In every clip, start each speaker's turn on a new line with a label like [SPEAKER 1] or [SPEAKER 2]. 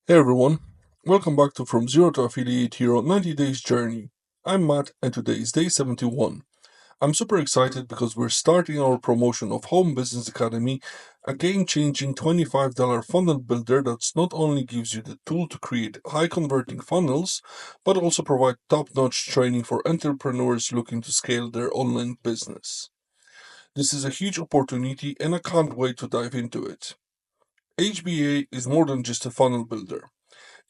[SPEAKER 1] Hey everyone, welcome back to From Zero to Affiliate Hero 90 Days Journey. I'm Matt and today is day 71. I'm super excited because we're starting our promotion of Home Business Academy, a game changing $25 funnel builder that not only gives you the tool to create high converting funnels, but also provide top notch training for entrepreneurs looking to scale their online business. This is a huge opportunity and I can't wait to dive into it. HBA is more than just a funnel builder.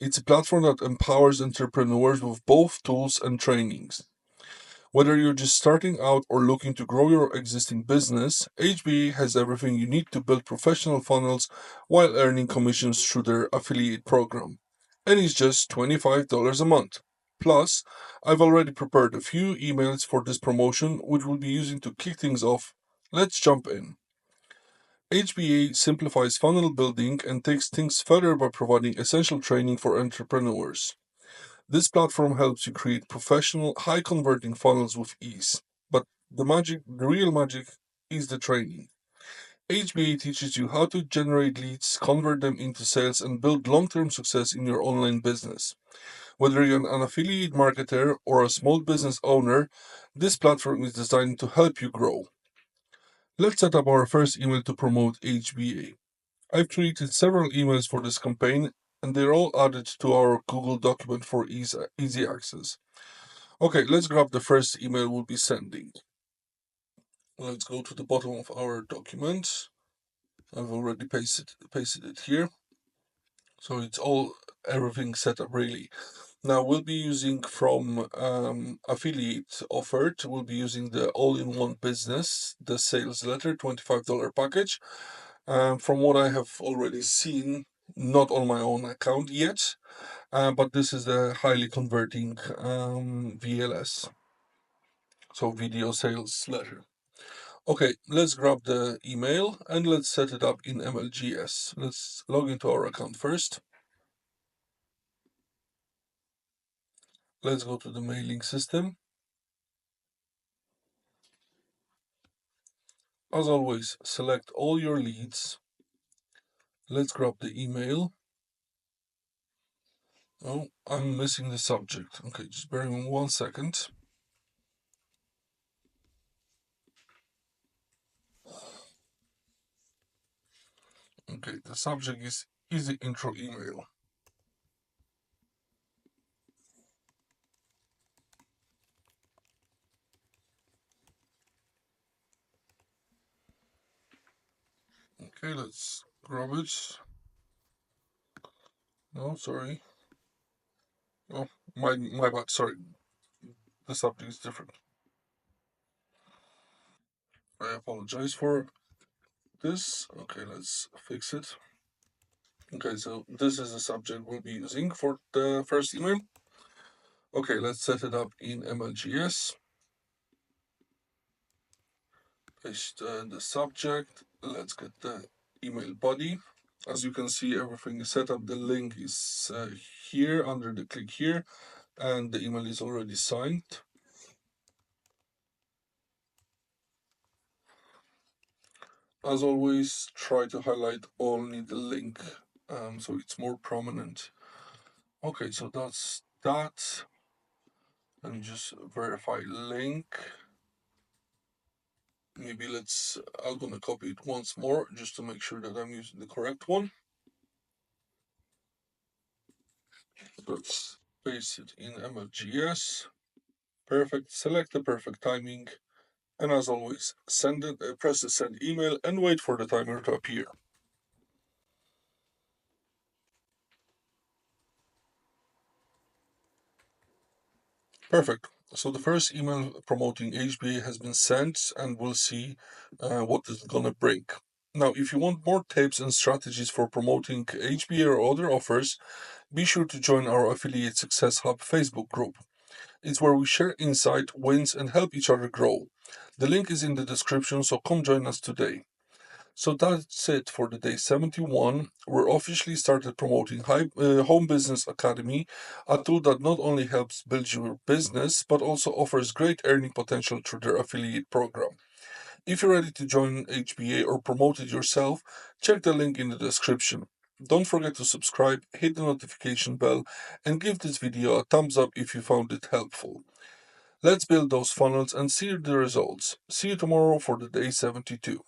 [SPEAKER 1] It's a platform that empowers entrepreneurs with both tools and trainings. Whether you're just starting out or looking to grow your existing business, HBA has everything you need to build professional funnels while earning commissions through their affiliate program. And it's just $25 a month. Plus, I've already prepared a few emails for this promotion, which we'll be using to kick things off. Let's jump in. HBA simplifies funnel building and takes things further by providing essential training for entrepreneurs. This platform helps you create professional, high converting funnels with ease. But the real magic, is the training. HBA teaches you how to generate leads, convert them into sales, and build long term success in your online business. Whether you're an affiliate marketer or a small business owner, this platform is designed to help you grow. Let's set up our first email to promote HBA. I've created several emails for this campaign, and they're all added to our Google document for easy access. Okay, let's grab the first email we'll be sending. Let's go to the bottom of our document. I've already pasted it here. So it's all everything set up really. Now we'll be using from affiliate offered, we'll be using the all-in-one business, the sales letter, $25 package. From what I have already seen, not on my own account yet, but this is the highly converting VLS, so video sales letter. Okay, let's grab the email and let's set it up in MLGS. Let's log into our account first. Let's go to the mailing system. As always, select all your leads. Let's grab the email. Oh, I'm missing the subject. Okay, just bear with me 1 second. Okay, the subject is easy intro email. Okay, let's grab it. No, sorry. Oh, my bad. Sorry, the subject is different. I apologize for this. Okay, let's fix it. Okay, so this is the subject we'll be using for the first email. Okay, let's set it up in MLGS. Paste the subject. Let's get the email body. As you can see, everything is set up. The link is here under the click here, and the email is already signed. As always, try to highlight only the link so it's more prominent. Okay, so that's that. Let me just verify link. Maybe I'm gonna copy it once more just to make sure that I'm using the correct one. Let's paste it in MLGS. Perfect. Select the perfect timing. And as always, press the send email and wait for the timer to appear. Perfect. So the first email promoting HBA has been sent, and we'll see what it's gonna bring. Now, if you want more tips and strategies for promoting HBA or other offers, be sure to join our Affiliate Success Hub Facebook group. It's where we share insight, wins, and help each other grow. The link is in the description, so come join us today. So that's it for the day 71. We're officially started promoting Home Business Academy, a tool that not only helps build your business, but also offers great earning potential through their affiliate program. If you're ready to join HBA or promote it yourself, check the link in the description. Don't forget to subscribe, hit the notification bell, and give this video a thumbs up if you found it helpful. Let's build those funnels and see the results. See you tomorrow for the day 72.